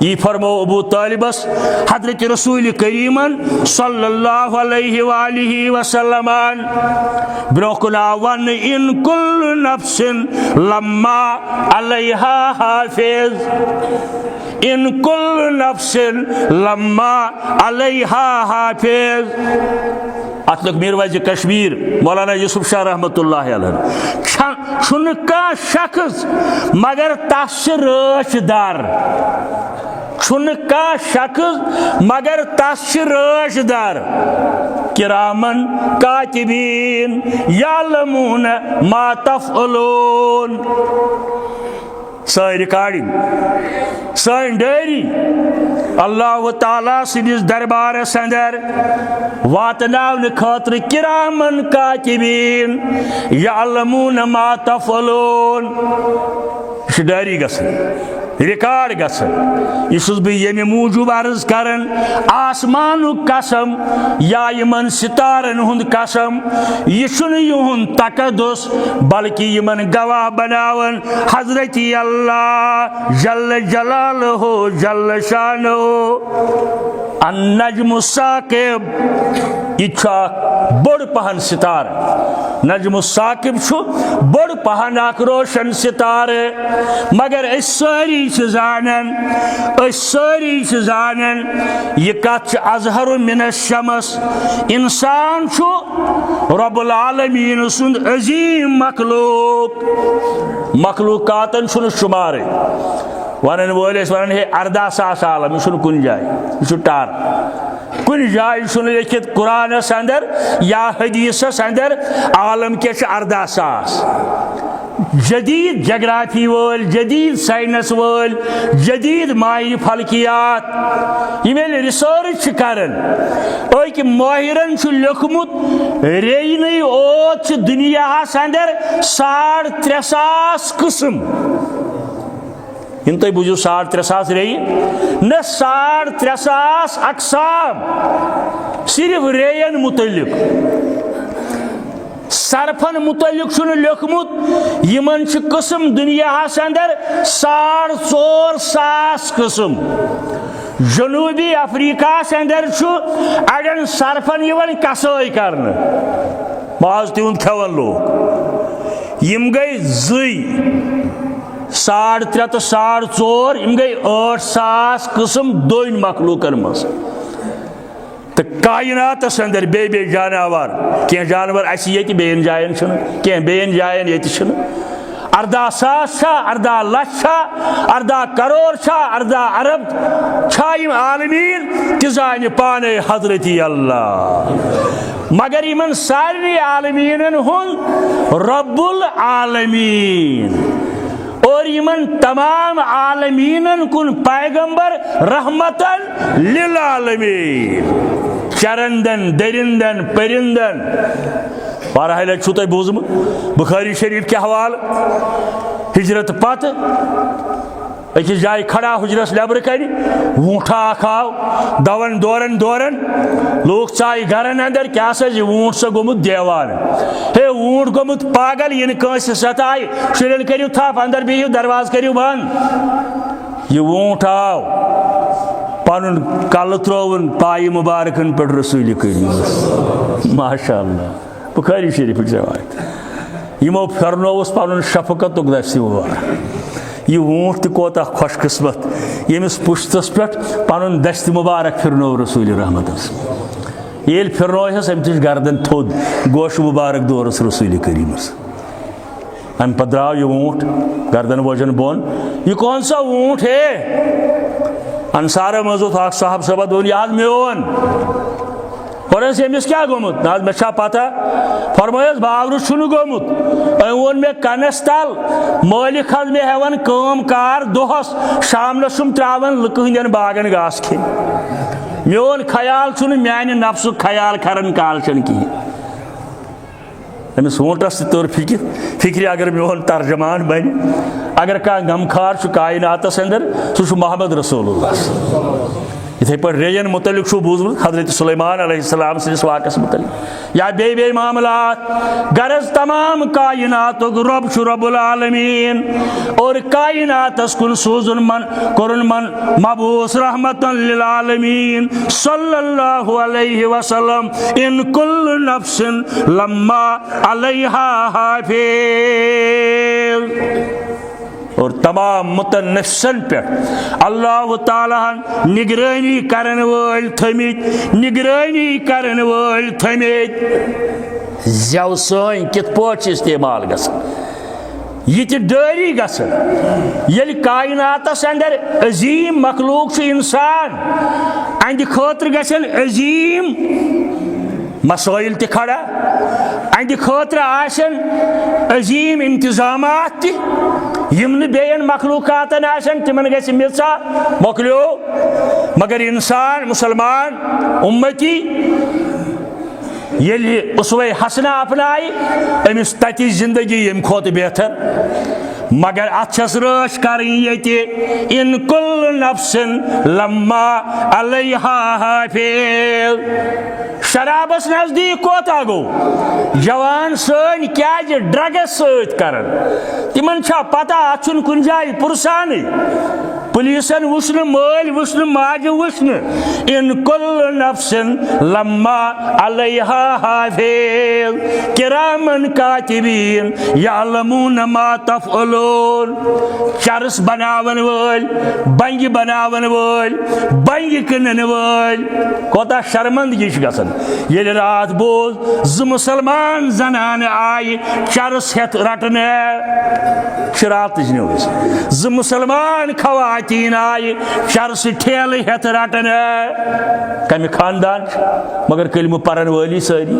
[SPEAKER 1] یہ فرمو ابو طالبس حضرت رسول کریمن صلی اللہ علیہ وآلہ وسلم برو کن ون ان کل نفس لما علیہا حافظ ان کل نفس لما علیہا حافظ ات لگ میر وزیر کشمیر مولانا یوسف شاہ رحمۃ اللہ علیہ چھن کانٛہہ شخص مگر تس رٲچھ در چھن کانٛہہ شخص مگر تس رٲچھ در کرامن کاتبین یعلمون ما تفعلون سٲنۍ ریکارڈنگ سٲنۍ ڈائری اللہ تعالیٰ سندس دربارس اندر واتناونہٕ خٲطرٕ کرامن کاتبین یعلمون ما تفعلون یہ ڈائری گژھان ریکارڈ گژھان یہ چھس بہ ییٚمہِ موٗجوٗب عرض کران آسمانُک قسم یا یمن ستارن ہُنٛد قسم یہ چھُنہٕ یِہُنٛد تقدس بلکہ یمن گواہ بناون حضرت اللہ جل جلالہ جل شانہ النجم الثاقب یہ چھُ اکھ بوٚڑ پہن ستارہ نجم الثاقب بڑ پہن اخ روشن ستارے مگر اس ساری زانن یہ کت اظہر من الشمس انسان رب العالمین سند عظیم مخلوقاتن شمارے ونن ولس ونن ہے 14,000 عالم یہ کن جائے یہ ٹار کن جائے لکھت قرآنس اندر یا حدیثس اندر عالم کے 14,000 جدید جغرافی ول جدید سائنس ول جدید مائی فلکیات یہ ریسرچ کرن کہ ماہرن لیکھمت رینی اوت دنیا اندر 3,500 قسم تھی بوجھو 3,500 ری نہ 3,500 اقسام صرف رین متعلق صرفن متعلق لیکھمت یمن قسم دنیا اندر 4,500 قسم جنوبی افریقہ اندر اڑین صرفن کسائی کرنے ماز تہد کھیون لوگ یم گئی 3.5 تو 4.5 یم گئی 8,000 قسم دون مخلوقن مز تو کائناتس اندر بے جانور کی جانور اس یہ بین جائن کی بین جائن یہ 14,000 14 لچھ 14 کروڑ 14 ارب یم عالمین تزان پانے حضرتی اللہ مگر یمن سارے عالمین ہند رب العالمین اور یمن تمام عالمین کن پیغمبر رحمتن للعالمین چرندن درندن پرندن بارہ لٹ چھو تھی بوزمت بخاری شریف کے حوالہ ہجرت پتہ اکس جائے کھڑا حجرس نبر کن وونٹا آو دون دورن لوگ ژائی گرن اندر کیا سا یہ وونٹ سا گومت دیوان ہے وونٹ گومت پاگل یہ کنس ستائی شرین کریو تھپ اندر بہیو دروازہ کریو بند یہ وونٹ آو پن کل ترون پائی مبارکن پہ رسول کریم ماشاء اللہ بخاری شریف روایت یمو پھرنوس پن شفقت دست مبارک یہ وونٹ کوتا خوش قسمت یمس پشتس پہ پن دست مبارک پھرنو رسول رحمت یل پھرنوس ام تش گردن تھود گوش مبارک دورس رسول کریمس ام پہ درو یہ وونٹ گردن بوجن بون یہ کون سا وونٹ ہے انصار مزوت صاحب صاحب دون یاد میون فرس امس کیا گومت نا مے پتہ فرمایس باورس چھُ نہٕ گومت اون مے کنس تل مالک حض مے ہیوان کٲم کار دۄہس شامنس چھُم تراوان لُکہٕ ہٕنٛدٮ۪ن باغن گاسہٕ کھیٚنۍ میون خیال چھُنہٕ میانہِ نفسُک خیال کران کالچن کہیٖنۍ امس وونٹس تہِ توٚر فکر اگر میون ترجمان بنہِ اگر کانٛہہ غمخار چھُ کائناتس اندر سُہ چھُ محمد رسول اللہ اتھے پہ ریین متعلق بوزمت حضرت سلیمان علیہ السلام سندس واقعس متعلق یا بے معاملات غرض تمام کائنات رب رب العالمین اور کائناتس کن سوزن من کرن من مبعوث رحمتا للعالمین صلی اللہ علیہ وسلم ان کل نفس لما علیہا حافظ اور تمام متنفسن پہ اللہ تعالیٰ نگرانی کرن وال تھمت نگرانی کرن وال تھمت زو سن کت پہ استعمال گژھان یہ ڈاری گژھان یل کائناتس اندر عظیم مخلوق انسان اہند خاطر گژھن عظیم مسائل تہ کھڑا اہند خاطر آسن عظیم انتظامات تہ یم نہ بیین مخلوقاتن آسن تمن گژھِ مِژا مۄکلیو مگر انسان مسلمان امتی ییٚلہِ اسوے حسنہ اپنائے امس تتی زندگی یم کھوتہ بہتر مگر اتھس رٲچھ کرٕنۍ ییٚتہِ اِن کُل نفسن لما علیہا حافظ شرابس نزدیک کوتاہ گوٚو جوان سٲنۍ کیازِ ڈرگس سۭتۍ کران تمن چھا پتہ اتھ چھُنہٕ کُنہِ جایہِ پُرسانٕے پولیسن وٕچھ نہٕ مٲلۍ وٕچھ نہٕ ماجہِ وٕچھ نہٕ اِن کُل نفسن لما علیہا حافظ کرامن کاتبین یعلمون ما تفعلون چرس بناون وٲلۍ بنگہِ بناون وٲلۍ بنگہِ کٕنن وٲلۍ کوتاہ شرمندگی چھِ گژھان ییٚلہِ راتھ بوز زٕ مُسلمان زنانہٕ آیہِ چرس ہٮ۪تھ رٹنہٕ چھِ راتٕچ نِوٕز زٕ مُسلمان خواتین آیہِ چرسہٕ ٹھیلہٕ ہٮ۪تھ رٹنہٕ کمہِ خاندان مگر کلمہٕ پرن وٲلی سٲری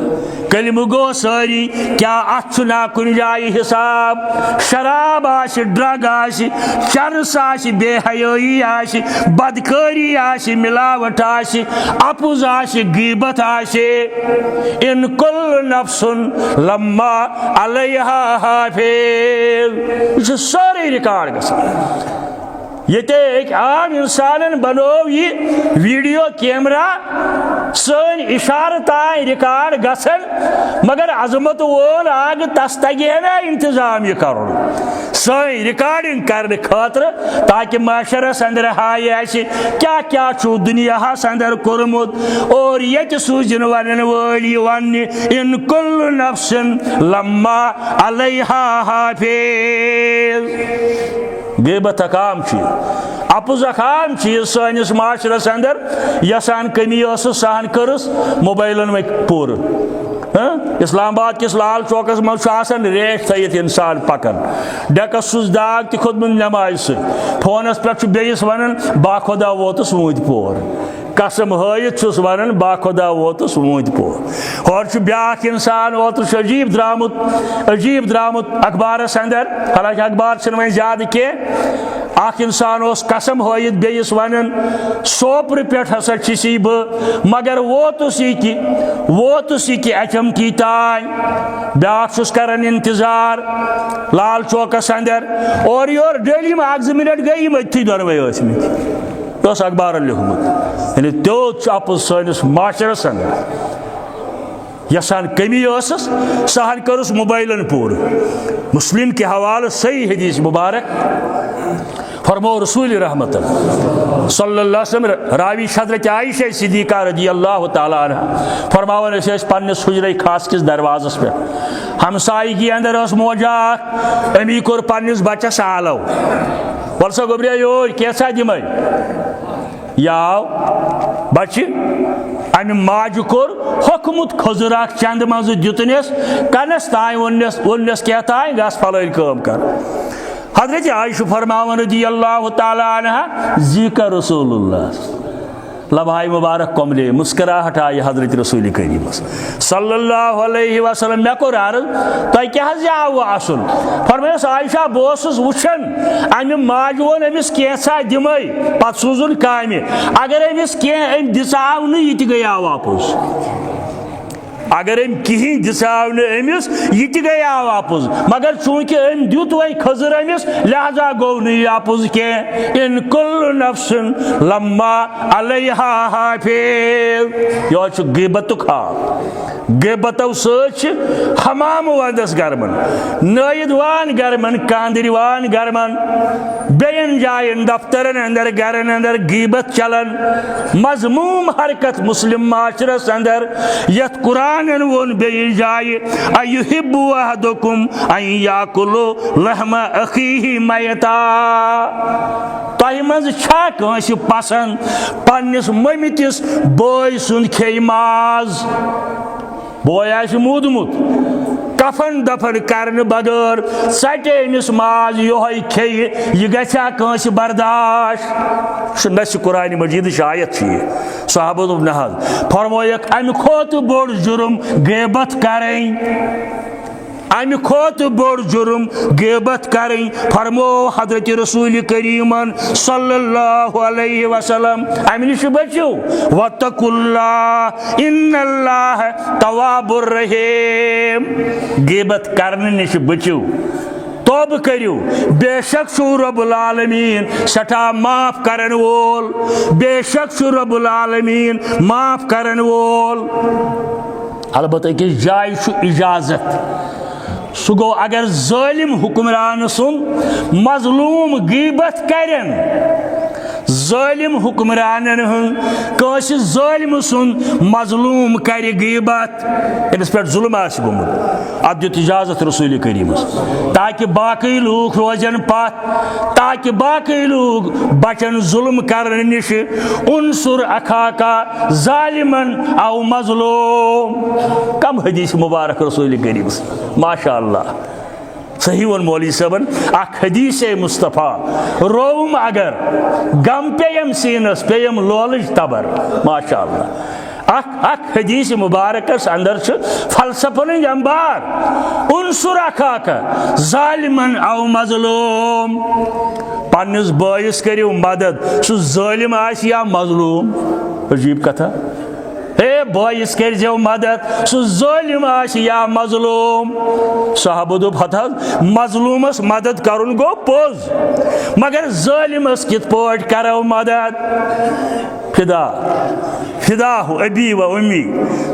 [SPEAKER 1] کلمہٕ گوٚو سٲری کیٛاہ اتھ چھُنا کُنہِ جایہِ حساب شراب آسہِ ڈرگ آسہِ چرس آسہِ بے حیٲیی آسہِ بدکٲری آسہِ ملاوٹ آسہِ اپُز آسہِ غیبت آسہِ اِن کُل نفسن لما علیہا حافظ یہ چھُ سورُے رِکاڑ گژھان ییٚتہِ أکۍ عام اِنسانن بنوو یہِ ویڈیو کیمرا سٲنۍ اِشارٕ تانۍ رِکاڑ گژھن مگر عظمت وول آگہٕ تس تگہِ ہے نا انتظام یہِ کرُن سٲنۍ رِکاڈنگ کرنہٕ خٲطرٕ تاکہِ معاشرس اندر ہایہِ اسہِ کیٛاہ کیٛاہ چھُ دُنیاہس اندر کوٚرمُت اور ییٚتہِ سوٗزِن ونن وٲلۍ یہِ وننہِ اِن کُل نفسن لما علیہا حافظ غیبت حکام چھ اپُز حکام چھ سٲنِس معاشرس اندر یسان کمی ٲسٕس سہن کٔرٕس موبائلن منٛز پوٗرٕ اسلام آباد کس لال چوکس مز ریش تھیت انسان پکان ڈیکس چھس داغ تہ کھوتمت نماز سۭتۍ فونس پہ بیس ونان با خدا ووتس ووٗنٛتۍ پور قسم ہٲیِتھ چھُس ونان با خدا ووتس ووٗنٛتۍ پور ہور چھُ بیاکھ انسان اوترٕ عجیب درامُت اخبارس اندر حالانکہ اخبار چھنہٕ وۄنۍ زیادٕ کینٛہہ اکھ انسان اوس قسم ہٲیِتھ بیٚیِس ونان سوپرٕ پٮ۪ٹھ ہسا چھُسی بہٕ مگر ووتُس یہِ کہِ اچمکی تانۍ بیاکھ چھُس کران انتظار لال چوکس اندر اور یور ڈیلی میں اکھ زٕ منٹ گٔے یِم أتھی دۄنوَے ٲسمٕتۍ اوس اخبارن لیوٗکھمُت یعنی تیوٗت چھُ اپُز سٲنِس معاشرس اندر یسان کمی ٲسٕس سہن کٔرٕس موبائلن پوٗرٕ مسلم کے حوالہ صحیح حدیث مبارک فرمو رسول رحمت صلی اللہ علیہ وسلم راوی حضرت عائشہ صدیقہ رضی اللہ تعالیٰ عنہ فرماون أسۍ پننس حجرے خاص کس دروازس پہ ہمسائیگی اندر اس موجہ امی کوٚر پننس بچس آلو ول سا گوبریا یور کیسا دِمے یہِ آو بچہ امہ ماجہ کوٚر ہوٚکھمُت کھٔزٕر اکھ چندٕ منٛزٕ دیُتنس کنس تانۍ ووٚننس کیٛاہ تانۍ گژھ فلٲنۍ کٲم کر حضرت عائشہ فرماون رضی اللہ تعالیٰ عنہ ذِکر رسول اللہ لبہائے مبارک کملے مسکراہٹ آئی حضرت رسول کریم صلی اللہ علیہ وسلم مے کوٚر عرض تۄہہِ کیٛاہ حظ آوٕ اَسُن فرمٲیس عائشہ بہٕ اوسُس وٕچھان امہِ ماجہِ ووٚن أمِس کینٛژھا دِمے پتہٕ سوٗزُن کامہِ اگر أمِس کینٛہہ أمۍ دِژاو نہٕ یہِ تہِ گٔیاو اپُز اگر أمۍ کِہیٖنۍ دِژاو نہٕ أمِس یہِ تہِ گٔیاو اپُز مگر چوٗنٛکہِ أمۍ دیُت وۄنۍ کھٔزٕر أمِس لہذا گوٚو نہٕ یہِ اپُز کینٛہہ اِن کُل نفسن لما علیہا حافظ یہوے چھُ غیبتُک حال غیبتو سۭتۍ چھِ حمامہٕ ونٛدس گرمان نٲیِد وان گرمان کاندٕرۍ وان گرمان بیٚین جاین دفترن اندر گرن اندر غیبت چلان مذموم حرکت مسلم معاشرس اندر یتھ قرآنن ووٚن بیٚیہِ جایہِ ایُحِبُّ احدُکُم ان یاکُلُ لحمَ اخیہ میتا تۄہہِ منٛز چھا کٲنٛسہِ پسنٛد پننس مٔمِتِس بٲے سُنٛد کھیٚیہِ ماز بوے آسہِ موٗدمُت کفن دفن کرنہٕ بغٲر ژٹہِ أمِس ماز یِہوے کھیٚیہِ یہِ گژھیا کٲنٛسہِ برداش نہ چھِ قرآنِ مجیدٕچ آیت چھِ یہِ صحابہ دوٚپ نہ حظ فرمٲیکھ امہِ کھۄتہٕ بوٚڑ جُرم غیبت کرٕنۍ امہِ کھۄتہٕ بوٚڑ جُرم غیبت کرٕنۍ فرمو حضرت رسول کریٖمن صلی اللہ علیہ وسلم امہِ نِش بٔچِو واتقوا اللہ ان اللہ تواب الرحیم غیبت کرنہٕ نِش بٔچِو توبہ کریو بے شک چھو رب العالمین سٹھا معاف کرن وول بے شک چھو رب العالمین معاف کرن وول البتہ کس جائے چھو اجازت سہ گو اگر ظالم حکمران سن مظلوم غیبت کرن ظالم حکمرانن ہن کس ظالم سن مظلوم کر غیبت امس پہ ظلم آس گومت ات دیت اجازت رسول کریم تاکہ باقی لوگ روزن پت تاکہ باقی لوگ بچن ظلم کرنے نش انصر اخاکا ظالمن او مظلوم کم حدیث مبارک رسول کریم ماشاء اللہ صحیح ون مولوی صاحبن اخ حدیث مصطفیٰ روم اگر غم پیم سینس پیم لولج تبر ماشاء اللہ اخ حدیث مبارکس اندر فلسفن انبار انصر اخاک ظالمن او مظلوم پنس بائس کریو مدد سہ ظالم آس یا مظلوم عجیب کتھا اے بائس کرزو مدد سہ ظالم آس یا مظلوم صحابہ دوپ ہتھ مظلومس مدد کرن گو پوز مگر ظالمس کت پٲٹھۍ کرو مدد فدا ابی و امی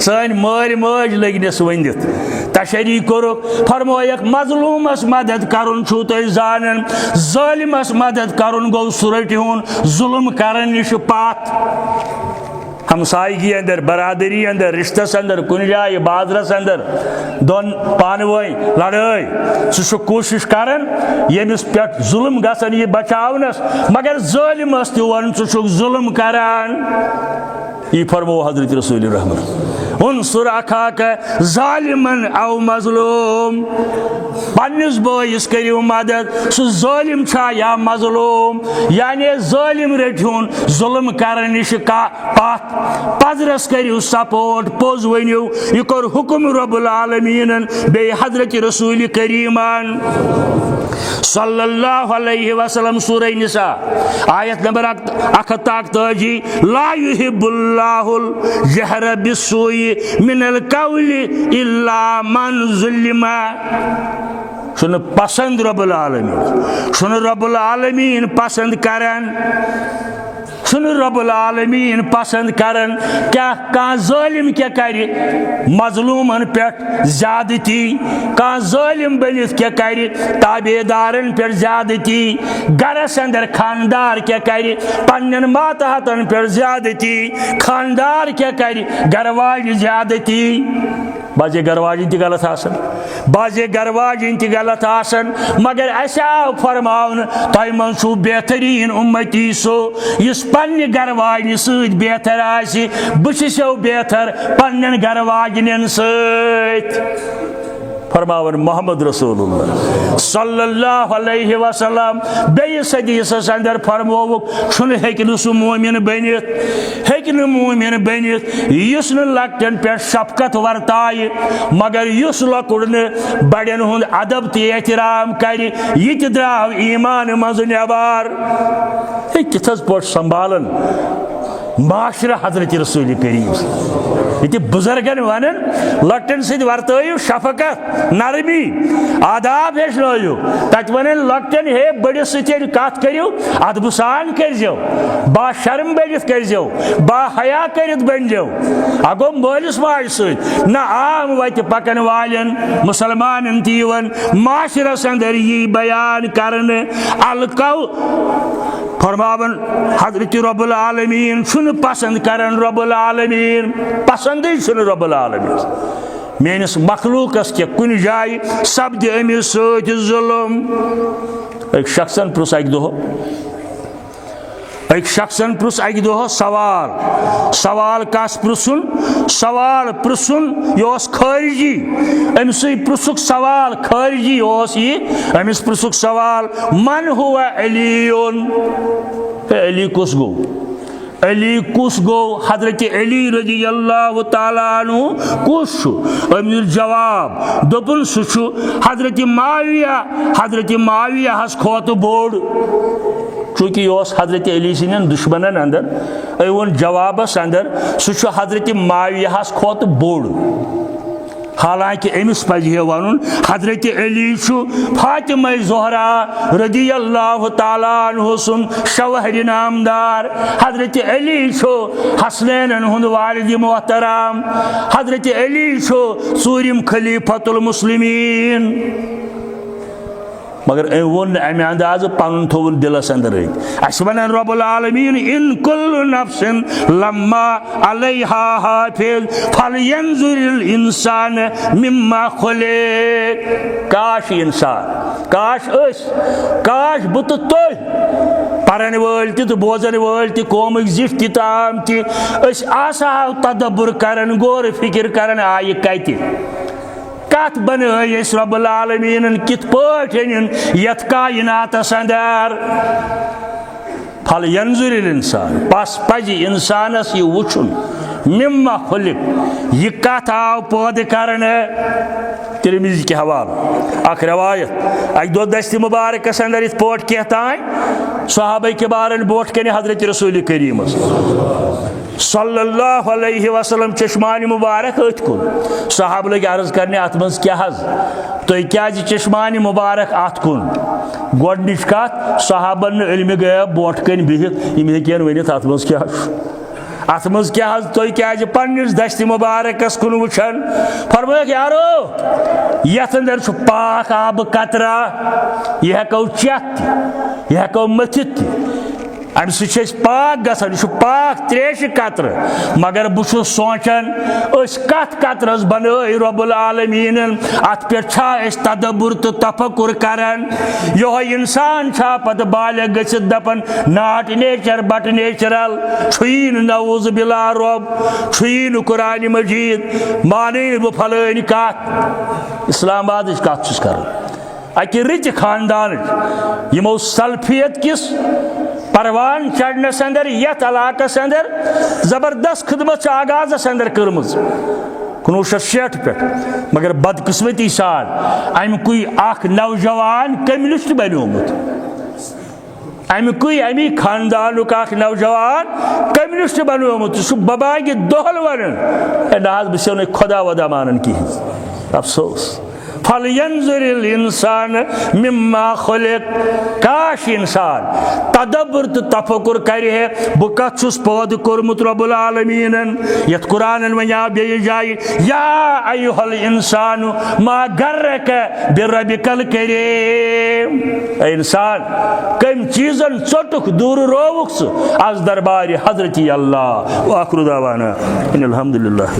[SPEAKER 1] سن مال ماج لگنس ونت تشریح کورک فرمایک مظلومس مدد کرن چھو تہ زانن ظالمس مدد کرن گو سرٹہن ظلم کرن نش پات ہمسائیگی اندر برادری اندر رشتس اندر کن جائے بازرس اندر دون پانوئی لڑائی سہ کوشش کرن یمس پہ ظلم گژھن یہ بچاونس مگر ظالمس تہ ون ژٕ ظلم کران یہ فرمو حضرت رسول رحمت انصر اخاک ظالمن او مظلوم پنس بائس کریو مدد سہ ظالم چھا یا مظلوم یعنی ظالم رٹھون ظلم کرن نش پت پزرس کریو سپورٹ پوز ونیو یہ کور حکم رب العالمین بے حضرت رسول کریمان صلی اللہ علیہ وسلم سورہ نساء آیت نمبر 141 لا يحب اللہ الجہر بالسوء من القول الا من ظلم چھن پسند رب العالمین چھن رب العالمین پسند کرن چھن رب العالمین پسند کرن کیا کان ظالم کیا کری مظلومن پہ زیادتی کان ظالم بنت کیا کری تابع دارن پہ زیادتی گرس اندر خاندار کیا کری پنن ماتحتن پہ زیادتی خاندار کیا کری گھر واج زیادتی بعض گھر واجن تہ غلط آسن بعض گھر واجن تہ غلط آسن مگر اس آو فرماون تہ من چھو بہترین امتی سو یس پنہ گھر واجن سۭتۍ بہتر آسی بہ چھسو بہتر پنن گھر واجنن سۭتۍ فرماون محمد رسول اللہ صلی اللہ علیہ وسلم بیس حدیثس اندر فرموک چھن ہیکن سہ مومن بنت ہیکن مومن بنت یس ن لکٹن پہ شفقت ورتائے مگر یس لکڑ بڑین ہند ادب تہ احترام کر یہ دراو ایمان مز نبار کت پہ سنبھالن معاشرہ حضرت رسول کریم یہ بزرگن ونن لکٹن ست ورتو شفقت نرمی آداب ہیچنو تت ون لکٹن ہے بڑس ستین کت کرو ادب سان کرزو با شرم بنت کرزو با حیا کرت بنزو اگو مالس ماج ست نہ عام وت پکن والن مسلمان تیون معاشرس اندر یہ بیان کرنے القو فرماون حضرت رب العالمین چھن پسند کرن رب العالمین پسند چھن رب العالمین میانس مخلوقس کے کن جائے سپد امس ست ظلم ایک شخصن پرس اکہ دہ سوال کس پرسن سوال پرسن یہ خارجی امس پرسک سوال خارجی یہ امس پرسک سوال من ہوا علی علی کس گو علی کس گو حضرت علی رضی اللہ تعالیٰ عنہ کس امس جواب دپن سہ حضرت معاویہ ہس کھوت بوڑ چونکہ یہ حضرت علی سن دشمنن اندر ون جوابس اندر سہ حضرت معاویہ ہس کھوت بوڑ حالانکہ امس پزہ ون حضرت علی فاطمہ زہرا رضی اللہ تعالیٰ عنہ سن شوہر نامدار، حضرت علی حسنین ہند والد محترم، حضرت علی ژوٗرِم خلیفۃ المسلمین، مگر ون امہ انداز پن تھون دلس اندر اس ونان رب العالمین ان کل نفس لما علیہا حافظ فلینظر الانسان مما خلق. کاش انسان، کاش بت تھی پرن ول تو بوزن ول تہ قومک زٹھ تہ عام تہ آسہو تدبر کرن غور فکر کرن آیہ کت بنائی اس رب العالمین کت پٲٹھۍ یتھ کائناتس اندر. فلینظر الانسان پس پزِ انسانس یہ وچھن مما خلق یہ کت آو پٲدٕ کرنہٕ. ترمذی کے حوالہ اخ روایت اک دۄہ دست مبارکس اندر یتھ پٲٹھۍ کینٛہہ تانۍ صحابہ کبارن بوٹ کنہِ حضرت رسول کریم صلی اللہ علیہ وسلم چشمان مبارک ات کن. صحابہ لگ عرض کرنے ات من کیا حض تھی کیا چشمان مبارک ات کن. گۄڈنِچ کت صحابن علم گیا بوٹ کن بہت یم ہیکن ونت ات من کیا ات من کیا حض تھی کیا پنس دست مبارکس کن وچھان. فرمایا یارو یتھ اندر پاک آب قطرہ یہ ہیکو چیتھ تہ یہ ہیکو متھت تہ ام سہ پاک گژھان یہ پاک تریش قطر. مگر بہ سوچان اس کت قطرس بنائی رب العالمین ات پہ تدبر تو تفکر کران. یہ انسان پتہ بالغ گژھت دپان ناٹ نیچر بٹ نیچرل چھُیی نہٕ نعوذ باللہ رب چھُیی نہٕ قرآن مجید مانے بہ پھلٲنۍ کت. اسلام آبادٕچ کت چھُس کران اکہ رٕتہِ خاندانٕچ یمو سلفیت کس پروان چڑھنس اندر یت علاقس اندر زبردست خدمت آغازس اندر کرمز 1960 پہ. مگر بدقسمتی سان امکُے اخ نوجوان کمیونسٹ بنیومت، امی خاندانک اخ نوجوان کمیونسٹ بنیومت. سہ بباگہ دۄہل ونان نہ حظ بہ نہٕ خدا ودا مانان کہین. افسوس. فلینظر الانسان مما خلق. کاش انسان تدبر تو تفکر کرے بہ کت چھس پٲدٕ کوٚرمُت رب العالمین. یتھ قرآن ونیا بیٚیہِ جایہِ یا ایھا الانسان ما غرک بربک الکریم. اے انسان کم چیزن ژوٚٹُکھ دور رووُکھ ژٕ از دربار حضرت اللہ. وآخر دعوانا ان الحمد للہ.